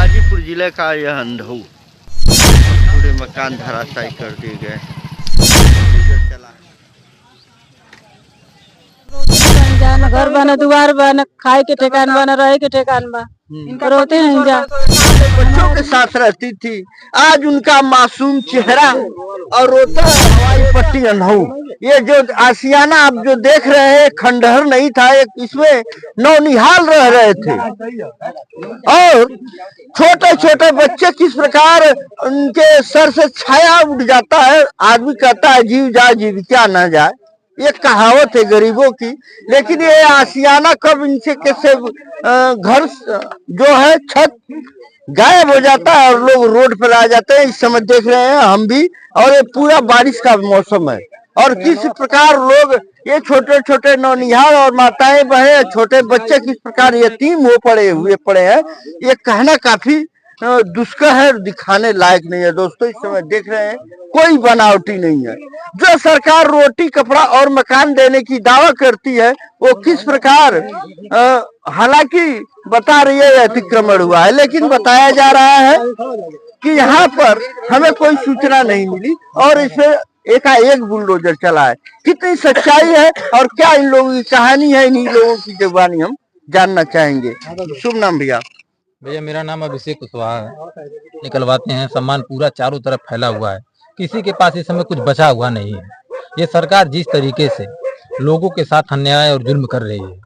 गाजीपुर जिले का यह अंधऊ पूरे मकान धराशायी कर दिए गए। न घर बना, दुआर बना, खाए के ठेकान बना, रहे के ठेकान बा। इनका रोते नहीं जा। बच्चों के साथ रहती थी, आज उनका मासूम चेहरा और रोता हवाई पट्टी अंधऊ। ये जो आशियाना आप जो देख रहे हैं खंडहर नहीं था, एक इसमें नौनिहाल रह रहे थे। और छोटे छोटे बच्चे किस प्रकार उनके सर से छाया उड़ जाता है। आदमी कहता है जीव जाए जीविका न जाए, ये कहावत है गरीबों की। लेकिन ये आशियाना कब इनसे कैसे घर जो है छत गायब हो जाता है और लोग रोड पर आ जाते हैं। इस समय देख रहे हैं हम भी, और ये पूरा बारिश का मौसम है और किस प्रकार लोग ये छोटे छोटे नौनिहाल और माताएं बहनें छोटे बच्चे किस प्रकार यतीम हो पड़े हैं, ये कहना काफी दुष्कर है, दिखाने लायक नहीं है। दोस्तों इस समय देख रहे हैं कोई बनावटी नहीं है। जो सरकार रोटी कपड़ा और मकान देने की दावा करती है वो किस प्रकार हालांकि बता रही है अतिक्रमण हुआ है, लेकिन बताया जा रहा है कि यहाँ पर हमें कोई सूचना नहीं मिली और इसमें एकाएक बुलडोजर चला है। कितनी सच्चाई है और क्या इन लोगों की कहानी है, इन लोगों की जुबानी हम जानना चाहेंगे। शुभ नाम भैया? भैया मेरा नाम अभिषेक कुशवाहा है। निकलवाते हैं, सामान पूरा चारों तरफ फैला हुआ है, किसी के पास इस समय कुछ बचा हुआ नहीं है। ये सरकार जिस तरीके से लोगों के साथ अन्याय और जुल्म कर रही है,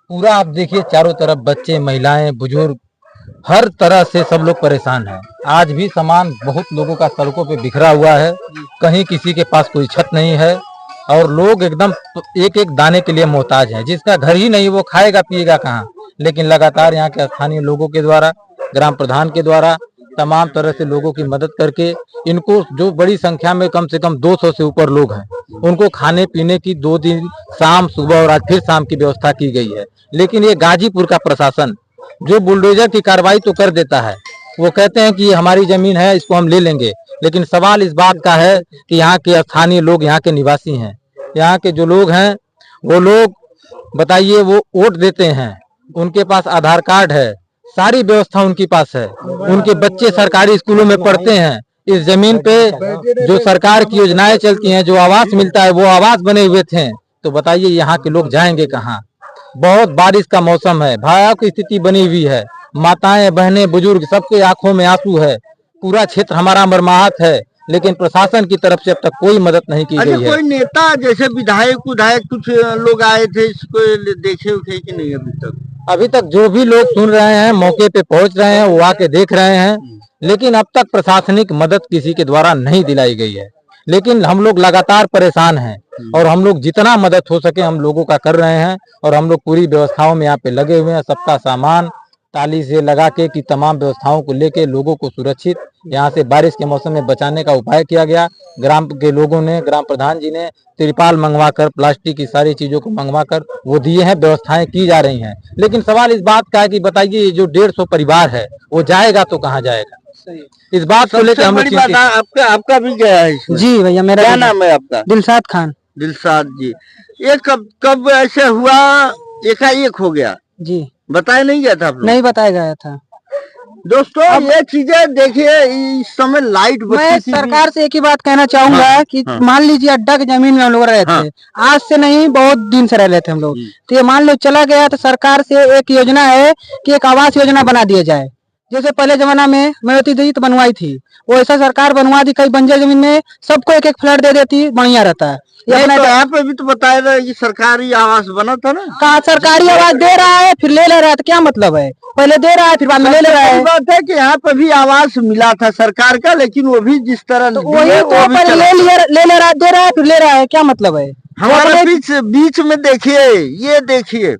पूरा आप देखिए चारों तरफ बच्चे, महिलाएं, बुजुर्ग, हर तरह से सब लोग परेशान हैं। आज भी सामान बहुत लोगों का सड़कों पे बिखरा हुआ है, कहीं किसी के पास कोई छत नहीं है और लोग एकदम एक एक दाने के लिए मोहताज हैं। जिसका घर ही नहीं वो खाएगा पिएगा कहाँ। लेकिन लगातार यहाँ के स्थानीय लोगों के द्वारा, ग्राम प्रधान के द्वारा तमाम तरह से लोगों की मदद करके इनको, जो बड़ी संख्या में कम से कम 200 से ऊपर लोग हैं, उनको खाने पीने की 2 दिन शाम सुबह और आज फिर शाम की व्यवस्था की गई है। लेकिन ये गाजीपुर का प्रशासन जो बुलडोजर की कार्रवाई तो कर देता है, वो कहते हैं कि ये हमारी जमीन है, इसको हम ले लेंगे। लेकिन सवाल इस बात का है कि यहाँ के स्थानीय लोग, यहाँ के निवासी हैं, यहाँ के जो लोग हैं वो लोग बताइए वो वोट देते हैं, उनके पास आधार कार्ड है, सारी व्यवस्था उनके पास है, उनके बच्चे सरकारी स्कूलों में पढ़ते हैं। इस जमीन पे जो सरकार की योजनाएं चलती हैं, जो आवास मिलता है, वो आवास बने हुए थे। तो बताइए यहाँ के लोग जाएंगे कहाँ? बहुत बारिश का मौसम है, भयावह की स्थिति बनी हुई है, माताएं बहनें बुजुर्ग सबके आंखों में आंसू है। पूरा क्षेत्र हमारा मरमाहत है, लेकिन प्रशासन की तरफ से अब तक कोई मदद नहीं की गई है। कोई नेता जैसे विधायक कुछ लोग आए थे, इसको देखे उठे कि नहीं अभी तक जो भी लोग सुन रहे हैं, मौके पे पहुंच रहे हैं, वो आके देख रहे हैं, लेकिन अब तक प्रशासनिक मदद किसी के द्वारा नहीं दिलाई गई है। लेकिन हम लोग लगातार परेशान हैं और हम लोग जितना मदद हो सके हम लोगों का कर रहे हैं और हम लोग पूरी व्यवस्थाओं में यहाँ पे लगे हुए हैं। सबका सामान ताली से लगा के कि तमाम व्यवस्थाओं को लेके लोगों को सुरक्षित यहाँ से बारिश के मौसम में बचाने का उपाय किया गया। ग्राम के लोगों ने, ग्राम प्रधान जी ने तिरपाल मंगवाकर, प्लास्टिक की सारी चीजों को मंगवाकर वो दिए हैं, व्यवस्थाएं की जा रही हैं। लेकिन सवाल इस बात का है कि बताइए जो 150 परिवार है वो जाएगा तो कहाँ जाएगा? इस बात को लेकर हम आपका भी गया है इसमें? जी भैया, मेरा क्या नाम है आपका? दिलशाद खान। दिलशाद जी, ये कब ऐसे हुआ एकाएक हो गया? जी बताया नहीं गया था? नहीं बताया गया था। दोस्तों ये चीजें देखिए, इस समय लाइट मैं सरकार से एक ही बात कहना चाहूंगा कि मान लीजिए अड्डा की जमीन में हम लोग रहते हैं, आज से नहीं बहुत दिन से रह लेते हम लोग। तो ये मान लो चला गया तो सरकार से एक योजना है कि एक आवास योजना बना दिया जाए। जैसे पहले जमाना में मायावती दी तो बनवाई थी, वो ऐसा सरकार बनवा दी, कई बंजर जमीन में सबको एक एक फ्लैट दे देती, बढ़िया रहता है। यहाँ पे भी तो बताया था कि सरकारी आवास बना था ना। कहा सरकारी आवास दे रहा है फिर ले रहा है, तो क्या मतलब है? पहले दे रहा है फिर बाद में ले रहा है। बात है कि यहाँ पे भी आवास मिला था सरकार का, लेकिन वो भी जिस तरह तो वही तो ले ले रहा है, दे रहा है फिर ले रहा है, क्या मतलब है? हमारे बीच में देखिए, ये देखिए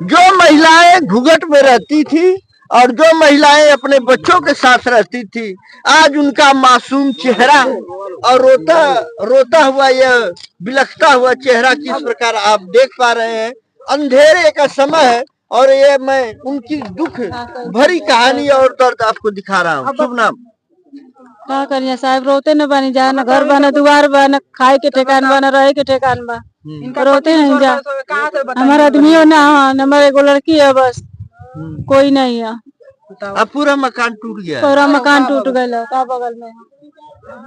जो महिलाएं घूंघट में रहती थी और जो महिलाएं अपने बच्चों के साथ रहती थी, आज उनका मासूम चेहरा और रोता हुआ यह बिलखता हुआ चेहरा किस प्रकार आप देख पा रहे हैं। अंधेरे का समय है और ये मैं उनकी दुख भरी कहानी और दर्द आपको दिखा रहा हूँ। शुभ नाम? क्या करिए साहब, रोते न बनी जा, न घर बना, दुआर बना, खाए के ठेकान बना, रहे के ठेकान बा। इनका रोते नहीं जा। हमारा आदमी हो ना, हमारे एगो लड़की है, बस कोई नहीं है। अब पूरा मकान टूट गया है। पूरा मकान टूट गया का बगल में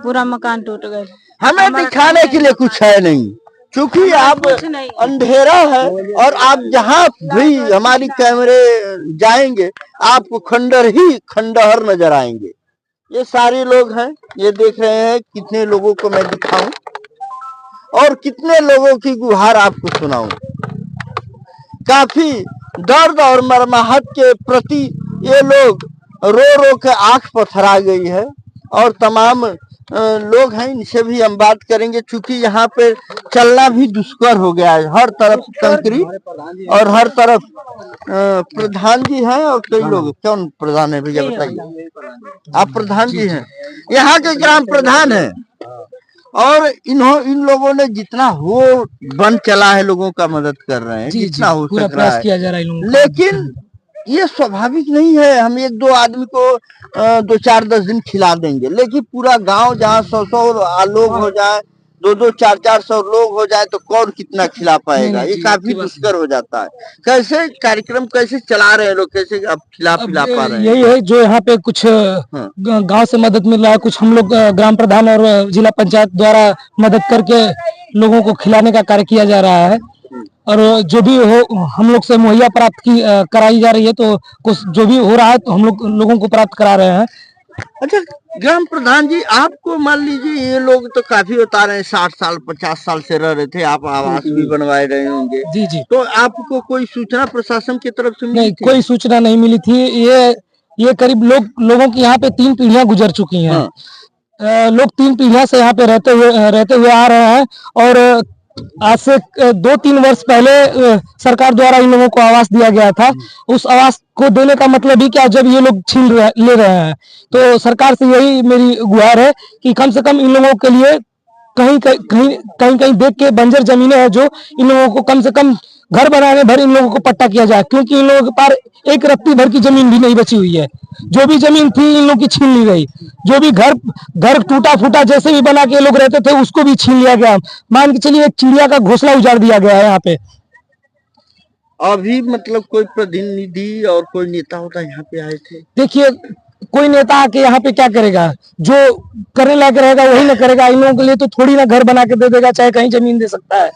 पूरा मकान टूट गया। हमें दिखाने के लिए कुछ है नहीं, क्योंकि आप अंधेरा है और आप जहाँ भी हमारी कैमरे जाएंगे आपको खंडहर ही खंडहर नजर आएंगे। ये सारे लोग हैं, ये देख रहे हैं। कितने लोगों को मैं दिखाऊं और कितने लोगों की गुहार आपको सुनाऊं। काफी दर्द और मरमाहत के प्रति ये लोग रो रो के आंख पथरा गई है। और तमाम लोग हैं, इनसे भी हम बात करेंगे, क्योंकि यहाँ पे चलना भी दुष्कर हो गया है। हर तरफ कंक्रीट और हर तरफ प्रधान जी हैं और कई लोग। कौन प्रधान है भैया बताइए? आप प्रधान जी हैं, यहाँ के ग्राम प्रधान हैं। और इन लोगों ने जितना हो बन चला है, लोगों का मदद कर रहे हैं जितना हो सक रहा है। लेकिन ये स्वाभाविक नहीं है हम एक दो आदमी को 2-4-10 दिन खिला देंगे, लेकिन पूरा गांव जहाँ 100-100 लोग हो जाए, 2-2, 4-400 लोग हो जाए तो कौन कितना खिला पाएगा? ये काफी दुष्कर हो जाता है। कैसे कार्यक्रम कैसे चला रहे हैं लोग, कैसे अब खिला पिला पा रहे हैं? यही है जो यहाँ पे कुछ गांव से मदद मिल रहा है, कुछ हम लोग ग्राम प्रधान और जिला पंचायत द्वारा मदद करके लोगों को खिलाने का कार्य किया जा रहा है। और जो भी हो हम लोग से मुहैया प्राप्त की कराई जा रही है, तो कुछ जो भी हो रहा है तो हम लोग लोगों को प्राप्त करा रहे हैं। अच्छा ग्राम प्रधान जी, आपको मान लीजिए ये लोग तो काफी बता रहे हैं 60 साल 50 साल से रह रहे थे, आप आवास भी बनवाए रहे होंगे। जी जी। तो आपको कोई सूचना प्रशासन की तरफ से मिली नहीं, थी? कोई सूचना नहीं मिली थी। ये करीब लोगों की यहाँ पे 3 पीढ़ियां गुजर चुकी हैं। लोग 3 पीढ़ियां से यहाँ पे रहते हुए आ रहे हैं। और आज से 2-3 वर्ष पहले सरकार द्वारा इन लोगों को आवास दिया गया था। उस आवास को देने का मतलब ही क्या, जब ये लोग ले रहे हैं, तो सरकार से यही मेरी गुहार है कि कम से कम इन लोगों के लिए कहीं देख के बंजर जमीनें हैं जो इन लोगों को कम से कम घर बनाने भर इन लोगों को पट्टा किया जाए, क्योंकि इन लोगों के पास एक रत्ती भर की जमीन भी नहीं बची हुई है। जो भी जमीन थी इन लोगों की छीन ली गई। जो भी घर टूटा फूटा जैसे भी बना के लोग रहते थे उसको भी छीन लिया गया। मान के चलिए एक चिड़िया का घोंसला उजाड़ दिया गया है यहाँ पे। अभी मतलब कोई प्रतिनिधि और कोई नेता होता यहाँ पे आए थे? देखिए, कोई नेता आके यहाँ पे क्या करेगा? जो करने लायक रहेगा वही ना करेगा। इन लोगों के लिए तो थोड़ी ना घर बना के दे देगा, चाहे कहीं जमीन दे सकता है।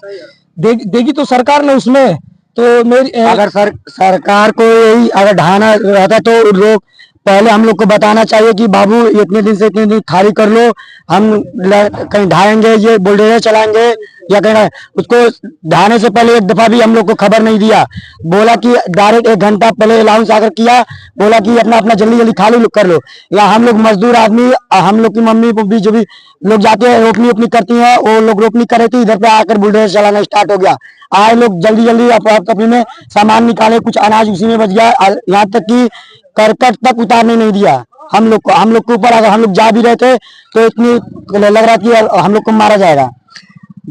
देगी तो सरकार ने उसमें। तो मेरी अगर सरकार को यही अगर ढाना रहता तो लोग पहले हम लोग को बताना चाहिए कि बाबू इतने दिन से इतने दिन खाली कर लो, हम कहीं ढाएंगे, ये बुलडोजर चलाएंगे या कहीं। उसको ढाने से पहले एक दफा भी हम लोग को खबर नहीं दिया। बोला कि डायरेक्ट 1 घंटा पहले अलाउंस आकर किया, बोला कि अपना जल्दी खाली कर लो। या हम लोग मजदूर आदमी, हम लोग की मम्मी भी जो भी लोग जाते हैं रोपनी करती है, वो लोग रोपनी करे थे, इधर पे आकर बुलडोजर चलाना स्टार्ट हो गया। आए लोग जल्दी अपने में सामान निकाले, कुछ अनाज उसी में बच गया। यहाँ तक कि करकट तक उतारने नहीं दिया हम लोग के ऊपर। अगर हम लोग जा भी रहे थे तो इतनी लग रहा कि हम लोग को मारा जाएगा।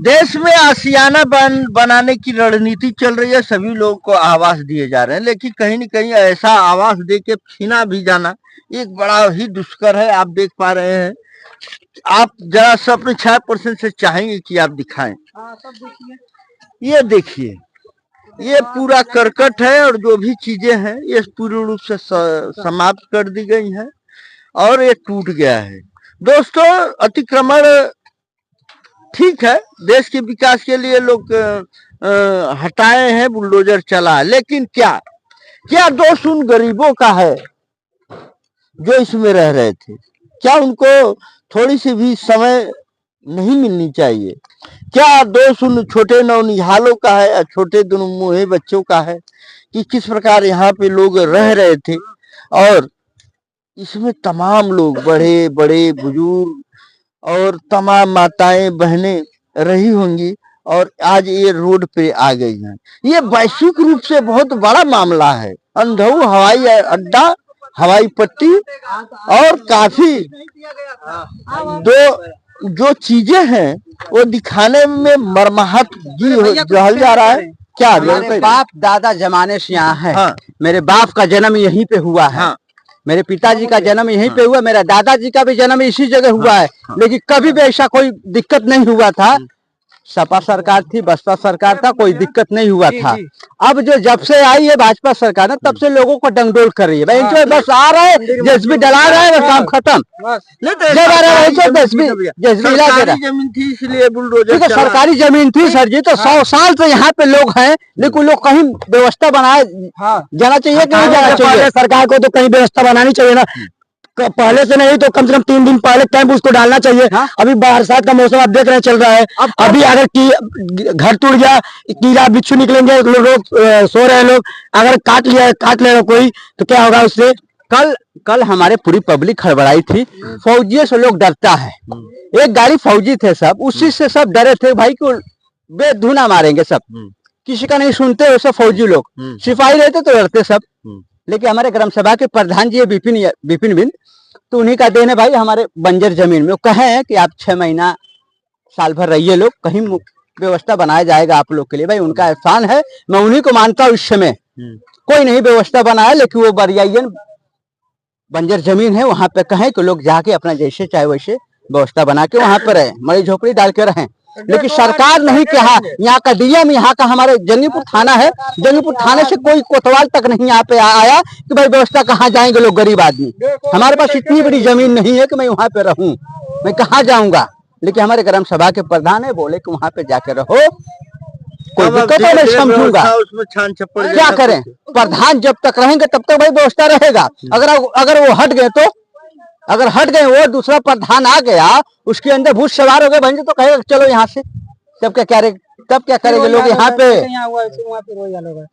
देश में आशियाना बनाने की रणनीति चल रही है, सभी लोगों को आवास दिए जा रहे हैं, लेकिन कहीं न कहीं ऐसा आवास दे के छीना भी जाना एक बड़ा ही दुष्कर है। आप देख पा रहे हैं। आप जरा सा अपने 6% से चाहेंगे कि आप दिखाएं। ये देखिए, ये पूरा करकट है और जो भी चीजें हैं ये पूर्ण रूप से समाप्त कर दी गई हैं और ये टूट गया है। दोस्तों, अतिक्रमण ठीक है, देश के विकास के लिए लोग हटाए हैं, बुलडोजर चला, लेकिन क्या दोष उन गरीबों का है जो इसमें रह रहे थे? क्या उनको थोड़ी सी भी समय नहीं मिलनी चाहिए? क्या दोष उन छोटे नौनिहालों का है या छोटे दुनमुहे बच्चों का है कि किस प्रकार यहाँ पे लोग रह रहे थे? और इसमें तमाम लोग, बड़े बड़े बुजुर्ग और तमाम माताएं बहनें रही होंगी और आज ये रोड पे आ गई हैं। ये वैश्विक रूप से बहुत बड़ा मामला है। अंधऊ हवाई अड्डा, हवाई पट्टी और काफी जो चीजें हैं वो दिखाने में मरमाहत जहल जा रहा है। क्या मेरे बाप दादा जमाने से यहाँ है। हाँ। मेरे बाप का जन्म यहीं पे हुआ है। हाँ। मेरे पिताजी का जन्म यहीं पे हुआ, मेरा दादाजी का भी जन्म इसी जगह हुआ है। लेकिन कभी भी ऐसा कोई दिक्कत नहीं हुआ था सपा सरकार थी, बसपा सरकार था, कोई दिक्कत नहीं हुआ था। अब जो जब से आई है भाजपा सरकार ना, तब से लोगों को डंगडोल कर रही है। भाई इनको बस आ रहा है, जेसीबी डला रहा है, बस काम खत्म। जमीन थी इसलिए बुलडोजर, सरकारी जमीन थी सर जी, तो 100 साल से यहाँ पे लोग हैं, लेकिन लोग कहीं व्यवस्था बनाए जाना चाहिए कि नहीं जाना चाहिए? सरकार को तो कहीं व्यवस्था बनानी चाहिए ना, पहले से नहीं तो कम से कम 3 दिन पहले कैंप उसको डालना चाहिए। अभी बरसात का मौसम आप देख रहे हैं चल रहा है, अभी अगर घर टूट गया, कीड़ा बिच्छू निकलेंगे, लोग सो रहे हैं, लोग अगर काट ले कोई तो क्या होगा उससे? कल हमारे पूरी पब्लिक हड़बड़ाई थी, फौजियों से लोग डरता है। एक गाड़ी फौजी थे सब, उसी से सब डरे थे भाई को बेधुना मारेंगे सब, किसी का नहीं सुनते वैसे फौजी लोग। सिपाही रहते तो डरते सब, लेकिन हमारे ग्राम सभा के प्रधान जी विपिन बिंद, तो उन्हीं का देन है भाई। हमारे बंजर जमीन में वो कहे हैं कि आप 6 महीना साल भर रहिए, लोग कहीं व्यवस्था बनाया जाएगा आप लोग के लिए। भाई उनका एहसान है, मैं उन्हीं को मानता हूँ। इस समय कोई नहीं व्यवस्था बनाया, लेकिन वो बरियायन बंजर जमीन है, वहां पे कहें कि लोग जाके अपना जैसे चाहे वैसे व्यवस्था बना के वहां पर रहे, मरी झोपड़ी डाल के रहें। लेकिन सरकार नहीं कहा, यहाँ का डीएम, यहाँ का हमारे जंगीपुर थाना है, जंगीपुर थाने से कोई कोतवाल तक नहीं यहाँ पे आया कि भाई व्यवस्था कहाँ जाएंगे लोग, गरीब आदमी। हमारे पास इतनी बड़ी जमीन नहीं है कि मैं वहां पे रहूं, मैं कहाँ जाऊंगा। लेकिन हमारे ग्राम सभा के प्रधान है, बोले कि वहां पे जाके रहो, कोई दिक्कत है, मैं समझूंगा। क्या करें, प्रधान जब तक रहेंगे तब तक भाई व्यवस्था रहेगा। अगर वो हट गए तो, अगर हट गए वो दूसरा प्रधान आ गया, उसके अंदर भूत सवार हो गए भंजे, तो कहेगा चलो यहाँ से, तब क्या करेंगे लोग? यहाँ पे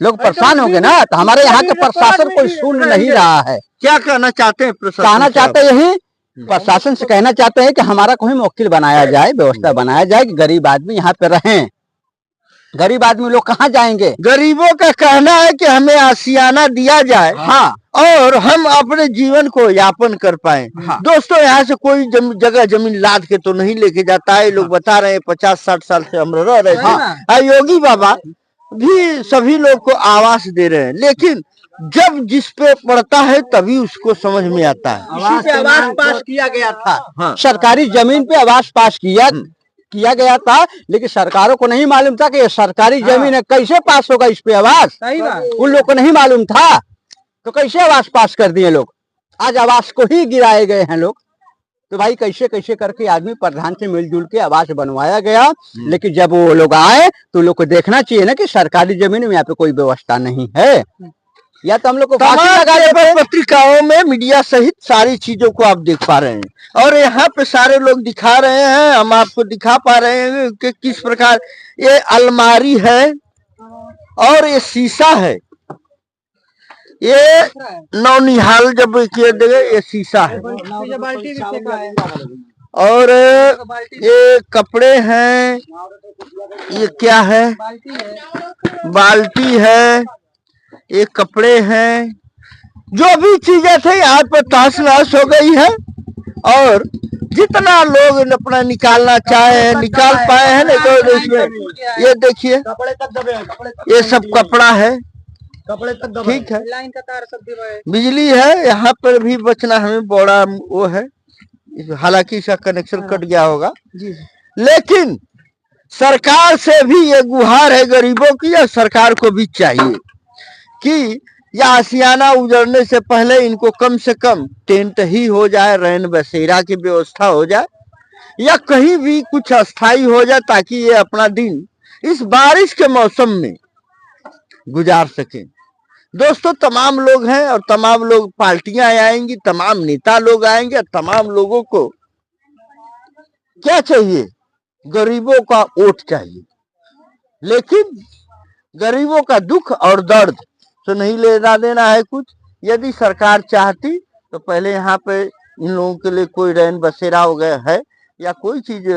लोग परेशान होंगे ना। तो हमारे यहाँ के प्रशासन कोई सुन नहीं रहा है। क्या कहना चाहते हैं प्रशासन? कहना चाहते यही, प्रशासन से कहना चाहते हैं कि हमारा कोई वकील बनाया जाए, व्यवस्था बनाया जाए कि गरीब आदमी यहाँ पे रहें। गरीब आदमी लोग कहाँ जाएंगे? गरीबों का कहना है कि हमें आशियाना दिया जाए, हाँ, और हम अपने जीवन को यापन कर पाए। हाँ। दोस्तों, यहाँ से कोई जगह जमीन लाद के तो नहीं लेके जाता है। लोग बता रहे हैं 50-60 साल से हम रह रहे थे। हाँ। योगी बाबा भी सभी लोग को आवास दे रहे हैं, लेकिन जब जिस पे पड़ता है तभी उसको समझ में आता है। इसी पे आवास पास किया गया था। हाँ। सरकारी जमीन पे आवास पास किया गया था, लेकिन सरकारों को नहीं मालूम था कि ये सरकारी जमीन है, कैसे पास होगा इस पे आवास। उन लोग को नहीं मालूम था, तो कैसे आवास पास कर दिए लोग। आज आवास को ही गिराए गए हैं लोग। तो भाई कैसे करके आदमी प्रधान से मिलजुल के आवास बनवाया गया। लेकिन जब वो लोग आए तो लोग को देखना चाहिए ना कि सरकारी जमीन में यहाँ पे कोई व्यवस्था नहीं है। या तो हम लोग को पत्रिकाओं में, मीडिया सहित सारी चीजों को आप देख पा रहे हैं, और यहाँ पे सारे लोग दिखा रहे हैं, हम आपको दिखा पा रहे हैं कि किस प्रकार ये अलमारी है और ये शीशा है। ये नौनिहाल जब किए देंगे, ये शीशा है, और ये कपड़े हैं, ये क्या है, बाल्टी है, ये कपड़े हैं, जो भी चीजें थे यहाँ पे तहस नहस हो गई है। और जितना लोग अपना निकालना चाहे निकाल पाए हैं, नहीं तो इसमें ये देखिए, ये सब कपड़ा है, ठीक है, बिजली है, यहाँ पर भी बचना हमें बड़ा वो है। हालांकि इसका कनेक्शन कट गया होगा, लेकिन सरकार से भी ये गुहार है गरीबों की, या सरकार को भी चाहिए कि या आशियाना उजड़ने से पहले इनको कम से कम टेंट ही हो जाए, रैन बसेरा की व्यवस्था हो जाए, या कहीं भी कुछ अस्थाई हो जाए, ताकि ये अपना दिन इस बारिश के मौसम में गुजार सके। दोस्तों, तमाम लोग हैं और तमाम लोग, पार्टियां आएंगी, तमाम नेता लोग आएंगे, तमाम लोगों को क्या चाहिए? गरीबों का वोट चाहिए। लेकिन गरीबों का दुख और दर्द तो नहीं लेना देना है कुछ। यदि सरकार चाहती तो पहले यहाँ पे इन लोगों के लिए कोई रैन बसेरा हो गया है, या कोई चीज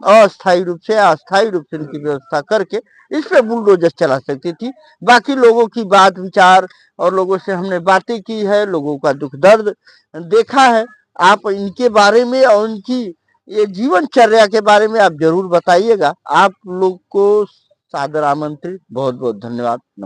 अस्थायी रूप से इनकी व्यवस्था करके इस पे बुलडोजर चला सकती थी। बाकी लोगों की बात विचार और लोगों से हमने बातें की है, लोगों का दुख दर्द देखा है। आप इनके बारे में और उनकी ये जीवनचर्या के बारे में आप जरूर बताइएगा। आप लोग को सादर आमंत्रित, बहुत बहुत धन्यवाद, नमस्कार।